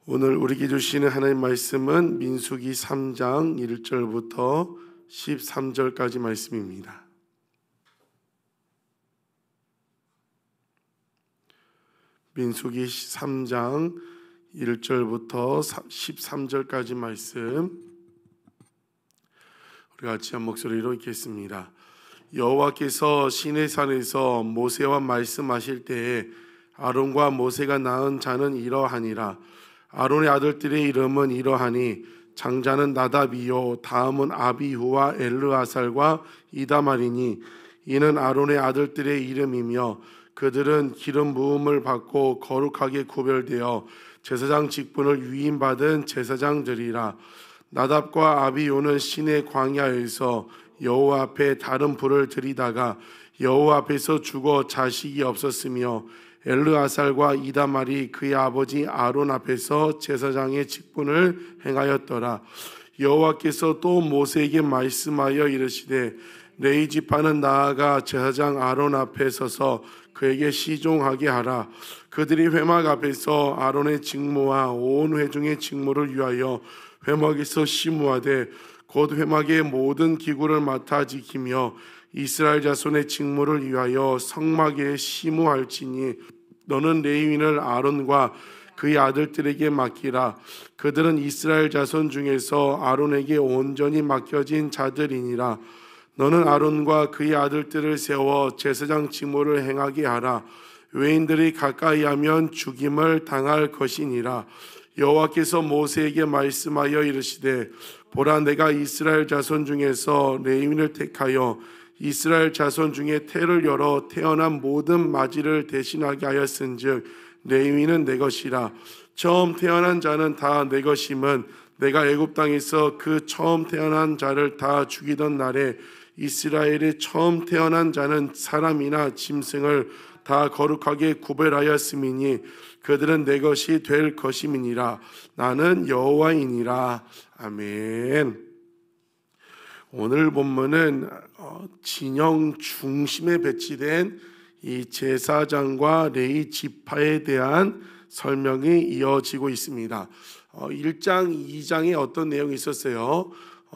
오늘 우리에게 주시는 하나님 말씀은 민수기 3장 1절부터 13절까지 말씀입니다. 민수기 3장 1절부터 13절까지 말씀 우리 같이 한 목소리로 읽겠습니다. 여호와께서 시내산에서 모세와 말씀하실 때에 아론과 모세가 낳은 자는 이러하니라. 아론의 아들들의 이름은 이러하니 장자는 나답이요 다음은 아비후와 엘르아살과 이다말이니 이는 아론의 아들들의 이름이며 그들은 기름 부음을 받고 거룩하게 구별되어 제사장 직분을 위임받은 제사장들이라. 나답과 아비후는 시내 광야에서 여호와 앞에 다른 불을 들이다가 여호와 앞에서 죽어 자식이 없었으며 엘르아살과 이다말이 그의 아버지 아론 앞에서 제사장의 직분을 행하였더라. 여호와께서 또 모세에게 말씀하여 이르시되 레위 지파는 나아가 제사장 아론 앞에 서서 그에게 시종하게 하라. 그들이 회막 앞에서 아론의 직무와 온 회중의 직무를 위하여 회막에서 심무하되 곧 회막의 모든 기구를 맡아 지키며 이스라엘 자손의 직무를 위하여 성막에 심무할지니 너는 레위인을 아론과 그의 아들들에게 맡기라. 그들은 이스라엘 자손 중에서 아론에게 온전히 맡겨진 자들이니라. 너는 아론과 그의 아들들을 세워 제사장 직무를 행하게 하라. 외인들이 가까이 하면 죽임을 당할 것이니라. 여호와께서 모세에게 말씀하여 이르시되 보라, 내가 이스라엘 자손 중에서 레위인을 택하여 이스라엘 자손 중에 태를 열어 태어난 모든 마지를 대신하게 하였은즉 레위인은 내 것이라. 처음 태어난 자는 다 내 것임은 내가 애굽 땅에서 그 처음 태어난 자를 다 죽이던 날에 이스라엘의 처음 태어난 자는 사람이나 짐승을 다 거룩하게 구별하였음이니 그들은 내 것이 될 것임이니라. 나는 여호와이니라. 아멘. 오늘 본문은 진영 중심에 배치된 이 제사장과 레위 지파에 대한 설명이 이어지고 있습니다. 1장, 2장에 어떤 내용이 있었어요?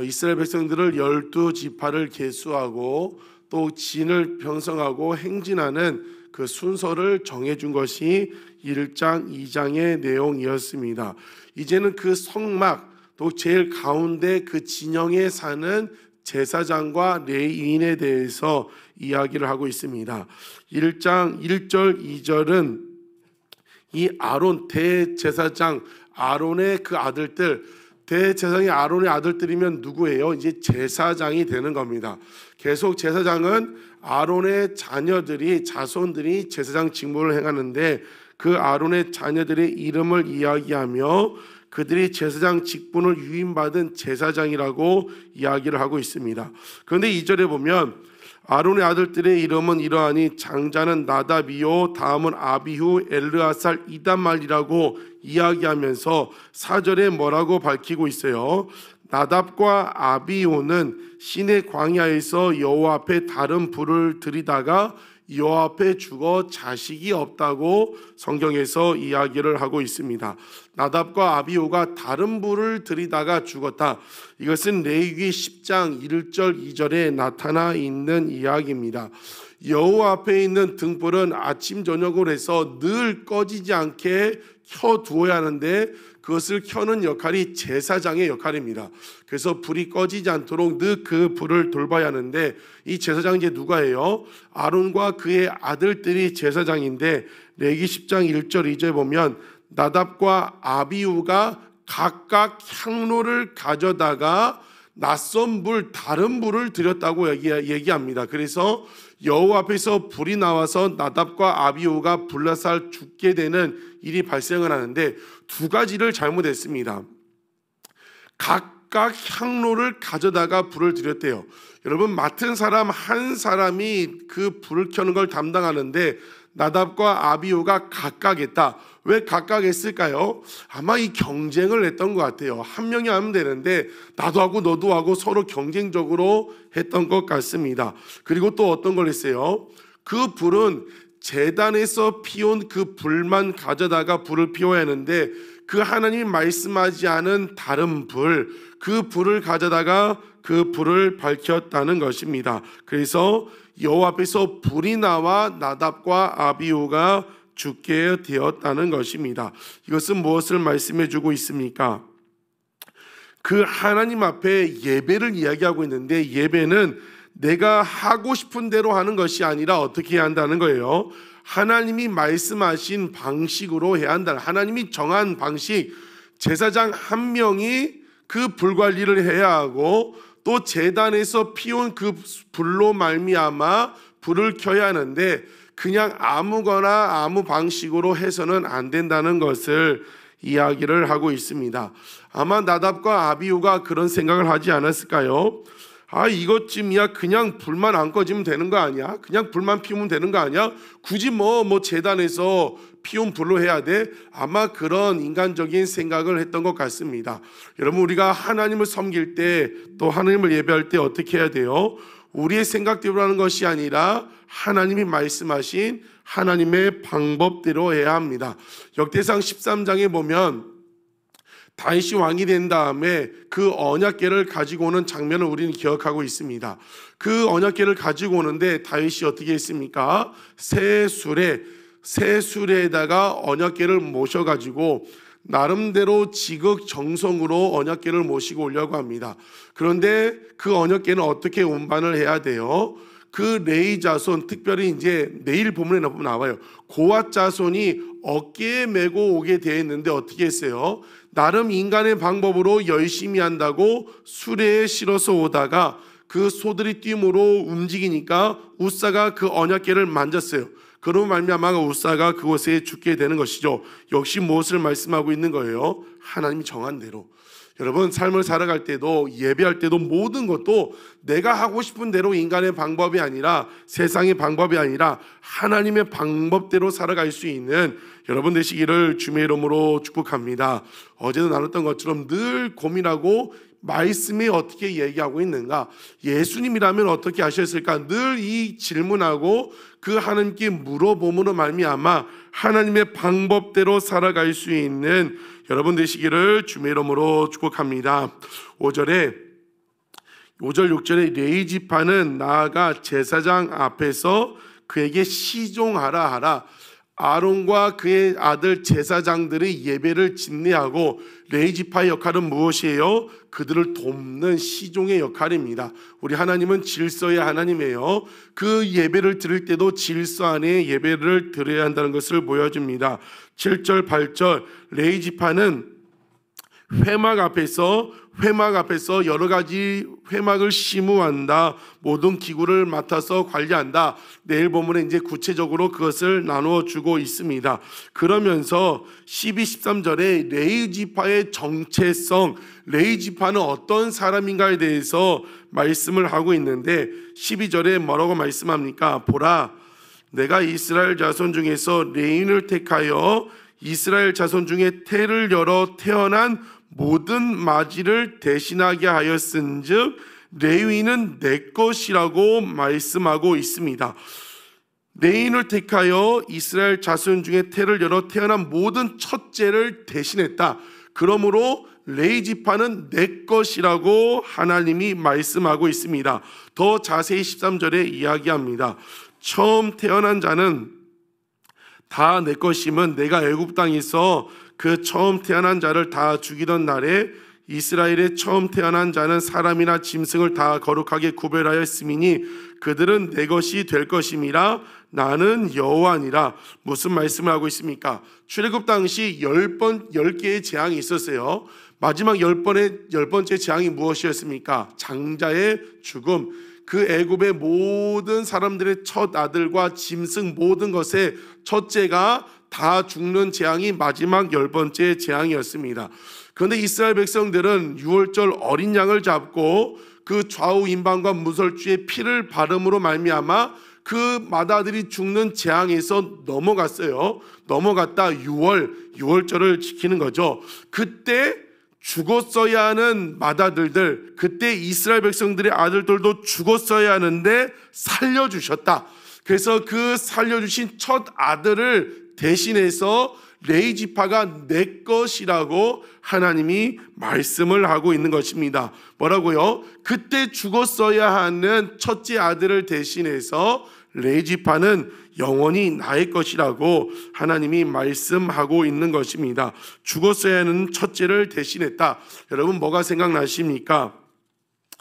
이스라엘 백성들을 12지파를 계수하고 또 진을 편성하고 행진하는 그 순서를 정해준 것이 1장, 2장의 내용이었습니다. 이제는 그 성막 또 제일 가운데 그 진영에 사는 제사장과 레위인에 대해서 이야기를 하고 있습니다. 1장 1절 2절은 이 아론 대제사장 아론의 그 아들들, 대제사장이 아론의 아들들이면 누구예요? 이제 제사장이 되는 겁니다. 계속 제사장은 아론의 자손들이 제사장 직무를 행하는데 그 아론의 자녀들의 이름을 이야기하며 그들이 제사장 직분을 위임받은 제사장이라고 이야기를 하고 있습니다. 그런데 2절에 보면 아론의 아들들의 이름은 이러하니 장자는 나답이요 다음은 아비후, 엘르아살, 이다말이라고 이야기하면서 4절에 뭐라고 밝히고 있어요? 나답과 아비후는 시내 광야에서 여호와 앞에 다른 불을 들이다가 여호와 앞에 죽어 자식이 없다고 성경에서 이야기를 하고 있습니다. 나답과 아비후가 다른 불을 들이다가 죽었다. 이것은 레위기 10장 1절 2절에 나타나 있는 이야기입니다. 여호와 앞에 있는 등불은 아침 저녁으로 해서 늘 꺼지지 않게 켜두어야 하는데 그것을 켜는 역할이 제사장의 역할입니다. 그래서 불이 꺼지지 않도록 늘 그 불을 돌봐야 하는데 이 제사장이 이제 누가 해요? 아론과 그의 아들들이 제사장인데 레위기 10장 1절 2절에 보면 나답과 아비후가 각각 향로를 가져다가 낯선 불, 다른 불을 드렸다고 얘기합니다. 그래서 여호와 앞에서 불이 나와서 나답과 아비후가 불나살 죽게 되는 일이 발생을 하는데 두 가지를 잘못했습니다. 각각 향로를 가져다가 불을 드렸대요. 여러분, 맡은 사람 한 사람이 그 불을 켜는 걸 담당하는데 나답과 아비후가 각각 했다. 왜 각각 했을까요? 아마 이 경쟁을 했던 것 같아요. 한 명이 하면 되는데 나도 하고 너도 하고 서로 경쟁적으로 했던 것 같습니다. 그리고 또 어떤 걸 했어요? 그 불은 제단에서 피운 그 불만 가져다가 불을 피워야 하는데 그 하나님이 말씀하지 않은 다른 불, 그 불을 가져다가 그 불을 밝혔다는 것입니다. 그래서 여호와 앞에서 불이 나와 나답과 아비후가 죽게 되었다는 것입니다. 이것은 무엇을 말씀해 주고 있습니까? 그 하나님 앞에 예배를 이야기하고 있는데, 예배는 내가 하고 싶은 대로 하는 것이 아니라 어떻게 해야 한다는 거예요. 하나님이 말씀하신 방식으로 해야 한다. 하나님이 정한 방식, 제사장 한 명이 그 불관리를 해야 하고, 또 제단에서 피운 그 불로 말미암아 불을 켜야 하는데, 그냥 아무거나 아무 방식으로 해서는 안 된다는 것을 이야기를 하고 있습니다. 아마 나답과 아비후가 그런 생각을 하지 않았을까요? 이것쯤이야 그냥 불만 안 꺼지면 되는 거 아니야? 그냥 불만 피우면 되는 거 아니야? 굳이 뭐 제단에서 피운 불로 해야 돼? 아마 그런 인간적인 생각을 했던 것 같습니다. 여러분, 우리가 하나님을 섬길 때, 또 하나님을 예배할 때 어떻게 해야 돼요? 우리의 생각대로 하는 것이 아니라 하나님이 말씀하신 하나님의 방법대로 해야 합니다. 역대상 13장에 보면 다윗이 왕이 된 다음에 그 언약궤를 가지고 오는 장면을 우리는 기억하고 있습니다. 그 언약궤를 가지고 오는데 다윗이 어떻게 했습니까? 새 수레에다가 언약궤를 모셔가지고 나름대로 지극정성으로 언약궤를 모시고 오려고 합니다. 그런데 그 언약궤는 어떻게 운반을 해야 돼요? 그 레위 자손, 특별히 이제 내일 본문에 나와요. 고핫 자손이 어깨에 메고 오게 되어 있는데 어떻게 했어요? 나름 인간의 방법으로 열심히 한다고 수레에 실어서 오다가 그 소들이 뛰므로 움직이니까 우사가 그 언약궤를 만졌어요. 그러면 말미암아 우사가 그곳에 죽게 되는 것이죠. 역시 무엇을 말씀하고 있는 거예요? 하나님이 정한 대로. 여러분, 삶을 살아갈 때도, 예배할 때도 모든 것도 내가 하고 싶은 대로, 인간의 방법이 아니라, 세상의 방법이 아니라 하나님의 방법대로 살아갈 수 있는 여러분 되시기를 주님의 이름으로 축복합니다. 어제도 나눴던 것처럼 늘 고민하고 말씀이 어떻게 얘기하고 있는가, 예수님이라면 어떻게 하셨을까, 늘 이 질문하고 그 하나님께 물어봄으로 말미암아 하나님의 방법대로 살아갈 수 있는 여러분 되시기를 주님의 이름으로 축복합니다. 5절 6절에 레위 지파는 나아가 제사장 앞에서 그에게 시종하라 하라. 아론과 그의 아들 제사장들의 예배를 집례하고, 레위 지파의 역할은 무엇이에요? 그들을 돕는 시종의 역할입니다. 우리 하나님은 질서의 하나님이에요. 그 예배를 드릴 때도 질서 안에 예배를 드려야 한다는 것을 보여줍니다. 7절 8절 레위 지파는 회막 앞에서 여러 가지 회막을 심우한다. 모든 기구를 맡아서 관리한다. 내일 본문에 이제 구체적으로 그것을 나누어 주고 있습니다. 그러면서 12, 13절에 레위 지파의 정체성, 레위 지파는 어떤 사람인가에 대해서 말씀을 하고 있는데, 12절에 뭐라고 말씀합니까? 보라, 내가 이스라엘 자손 중에서 레위인을 택하여 이스라엘 자손 중에 태를 열어 태어난 모든 마지를 대신하게 하였은즉 레위인은 내 것이라고 말씀하고 있습니다. 레위인을 택하여 이스라엘 자손 중에 태를 열어 태어난 모든 첫째를 대신했다. 그러므로 레위 지파는 내 것이라고 하나님이 말씀하고 있습니다. 더 자세히 13절에 이야기합니다. 처음 태어난 자는 다 내 것임은 내가 애굽 땅에서 그 처음 태어난 자를 다 죽이던 날에 이스라엘의 처음 태어난 자는 사람이나 짐승을 다 거룩하게 구별하였음이니 그들은 내 것이 될 것임이라. 나는 여호와니라. 무슨 말씀을 하고 있습니까? 출애굽 당시 10개의 재앙이 있었어요. 마지막 10번째 재앙이 무엇이었습니까? 장자의 죽음. 그 애굽의 모든 사람들의 첫 아들과 짐승 모든 것의 첫째가 다 죽는 재앙이 마지막 10번째 재앙이었습니다. 그런데 이스라엘 백성들은 유월절 어린 양을 잡고 그 좌우 임방과 무설주의 피를 바름으로 말미암아 그 맏아들이 죽는 재앙에서 넘어갔어요. 넘어갔다 유월절을 지키는 거죠. 그때 죽었어야 하는 맏아들들, 그때 이스라엘 백성들의 아들들도 죽었어야 하는데 살려주셨다. 그래서 그 살려주신 첫 아들을 대신해서 레위 지파가 내 것이라고 하나님이 말씀을 하고 있는 것입니다. 뭐라고요? 그때 죽었어야 하는 첫째 아들을 대신해서 레위 지파는 영원히 나의 것이라고 하나님이 말씀하고 있는 것입니다. 죽었어야 하는 첫째를 대신했다. 여러분 뭐가 생각나십니까?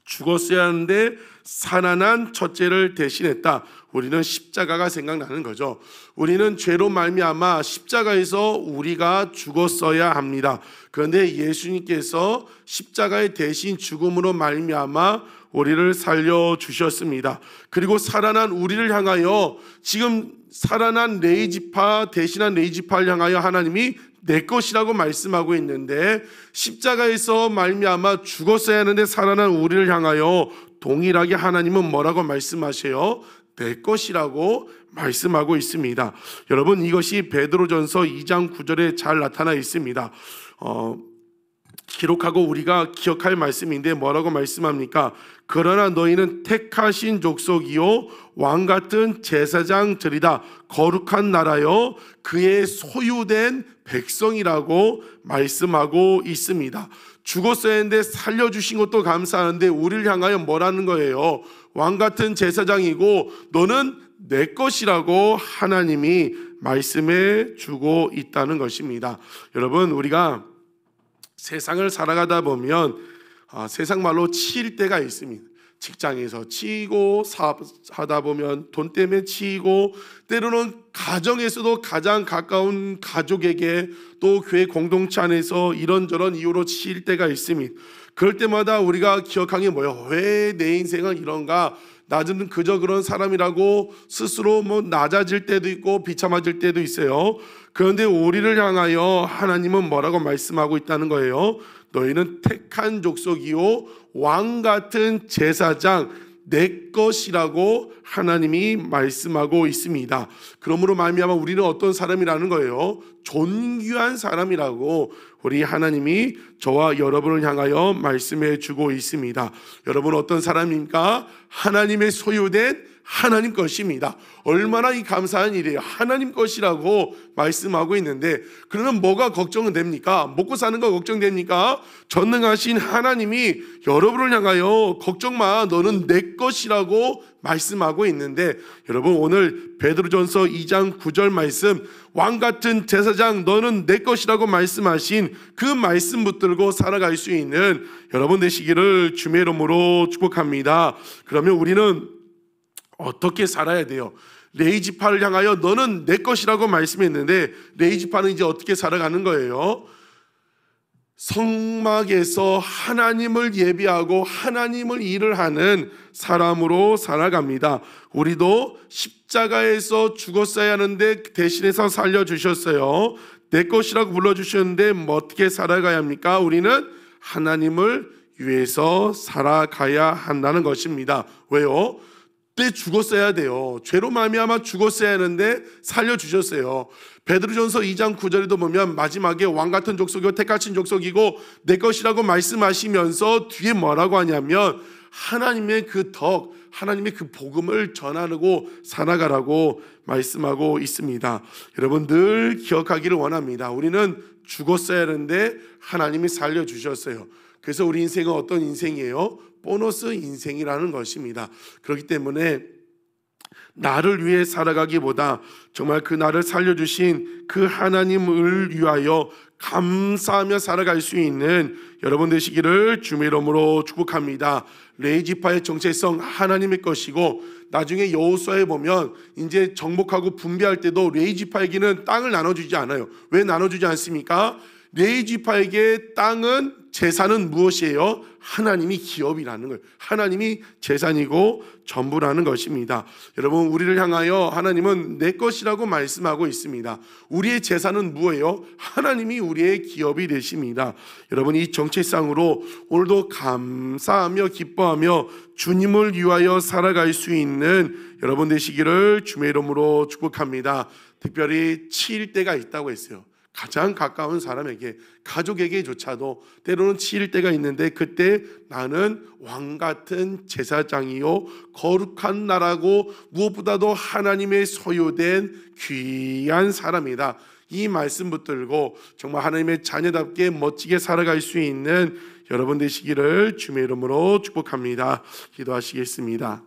죽었어야 하는데 살아난 첫째를 대신했다. 우리는 십자가가 생각나는 거죠. 우리는 죄로 말미암아 십자가에서 우리가 죽었어야 합니다. 그런데 예수님께서 십자가의 대신 죽음으로 말미암아 우리를 살려주셨습니다. 그리고 살아난 우리를 향하여 지금 살아난 레위 지파 대신한 레위 지파를 향하여 하나님이 내 것이라고 말씀하고 있는데 십자가에서 말미암아 죽었어야 하는데 살아난 우리를 향하여 동일하게 하나님은 뭐라고 말씀하세요? 내 것이라고 말씀하고 있습니다. 여러분 이것이 베드로전서 2장 9절에 잘 나타나 있습니다. 기록하고 우리가 기억할 말씀인데 뭐라고 말씀합니까? 그러나 너희는 택하신 족속이요 왕같은 제사장들이다. 거룩한 나라요 그의 소유된 백성이라고 말씀하고 있습니다. 죽었어야 했는데 살려주신 것도 감사하는데 우리를 향하여 뭐라는 거예요? 왕같은 제사장이고 너는 내 것이라고 하나님이 말씀해 주고 있다는 것입니다. 여러분 우리가 세상을 살아가다 보면 세상 말로 치일 때가 있습니다. 직장에서 치이고 사업하다 보면 돈 때문에 치이고 때로는 가정에서도 가장 가까운 가족에게 또 교회 공동체 안에서 이런저런 이유로 치일 때가 있습니다. 그럴 때마다 우리가 기억하는 게 뭐예요? 왜 내 인생은 이런가? 나는 그저 그런 사람이라고 스스로 낮아질 때도 있고 비참해질 때도 있어요. 그런데 우리를 향하여 하나님은 뭐라고 말씀하고 있다는 거예요? 너희는 택한 족속이요 왕같은 제사장 내 것이라고 하나님이 말씀하고 있습니다. 그러므로 말미암아 우리는 어떤 사람이라는 거예요? 존귀한 사람이라고 우리 하나님이 저와 여러분을 향하여 말씀해 주고 있습니다. 여러분 어떤 사람입니까? 하나님의 소유된 하나님 것입니다. 얼마나 이 감사한 일이에요. 하나님 것이라고 말씀하고 있는데 그러면 뭐가 걱정은 됩니까? 먹고 사는 거 걱정됩니까? 전능하신 하나님이 여러분을 향하여 걱정 마 너는 내 것이라고 말씀하고 있는데 여러분 오늘 베드로전서 2장 9절 말씀 왕같은 제사장 너는 내 것이라고 말씀하신 그 말씀 붙들고 살아갈 수 있는 여러분 되시기를 주의 이름으로 축복합니다. 그러면 우리는 어떻게 살아야 돼요? 레위 지파를 향하여 너는 내 것이라고 말씀했는데 레위 지파는 이제 어떻게 살아가는 거예요? 성막에서 하나님을 예비하고 하나님을 일을 하는 사람으로 살아갑니다. 우리도 십자가에서 죽었어야 하는데 대신해서 살려주셨어요. 내 것이라고 불러주셨는데 어떻게 살아가야 합니까? 우리는 하나님을 위해서 살아가야 한다는 것입니다. 왜요? 그때 죽었어야 돼요. 죄로 말미암아 죽었어야 하는데 살려주셨어요. 베드로전서 2장 9절에도 보면 마지막에 왕같은 족속이고 택하신 족속이고 내 것이라고 말씀하시면서 뒤에 뭐라고 하냐면 하나님의 그 덕, 하나님의 그 복음을 전하고 살아가라고 말씀하고 있습니다. 여러분 늘 기억하기를 원합니다. 우리는 죽었어야 하는데 하나님이 살려주셨어요. 그래서 우리 인생은 어떤 인생이에요? 보너스 인생이라는 것입니다. 그렇기 때문에 나를 위해 살아가기보다 정말 그 나를 살려주신 그 하나님을 위하여 감사하며 살아갈 수 있는 여러분 되시기를 주의 이름으로 축복합니다. 레위 지파의 정체성 하나님의 것이고 나중에 여호수아에 보면 이제 정복하고 분배할 때도 레위 지파에게는 땅을 나눠주지 않아요. 왜 나눠주지 않습니까? 레위 지파에게 땅은 재산은 무엇이에요? 하나님이 기업이라는 거예요. 하나님이 재산이고 전부라는 것입니다. 여러분 우리를 향하여 하나님은 내 것이라고 말씀하고 있습니다. 우리의 재산은 무엇이에요? 하나님이 우리의 기업이 되십니다. 여러분 이 정체성으로 오늘도 감사하며 기뻐하며 주님을 위하여 살아갈 수 있는 여러분 되시기를 주의 이름으로 축복합니다. 특별히 치일 때가 있다고 했어요. 가장 가까운 사람에게, 가족에게조차도 때로는 치일 때가 있는데, 그때 나는 왕 같은 제사장이요 거룩한 나라고 무엇보다도 하나님의 소유된 귀한 사람이다, 이 말씀 붙들고 정말 하나님의 자녀답게 멋지게 살아갈 수 있는 여러분 되시기를 주님의 이름으로 축복합니다. 기도하시겠습니다.